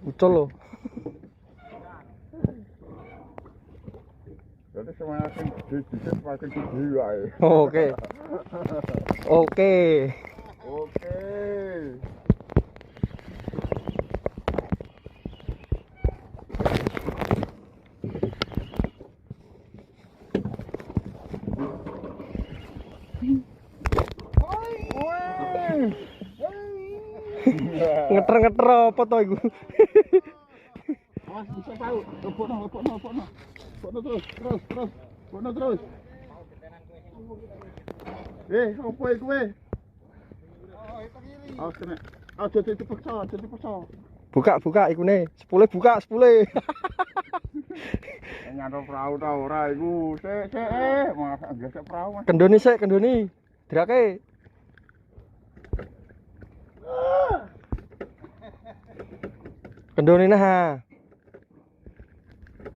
Ucul loh. Jadi semakin gede semakin gede wae. Oke. Oke. Oke. Ngeter-ngeter apa to iku? Awas bisa tahu. Lepokno terus. Lepokno terus. Opo iku weh? Awas kena. Aja dipaksa. Buka ikune. 10 buka 10. Nyantol perahu ta ora iku. Sik, masa gesek perahu Mas. Kendoni sik, kendoni. Drake. Kendoni nah.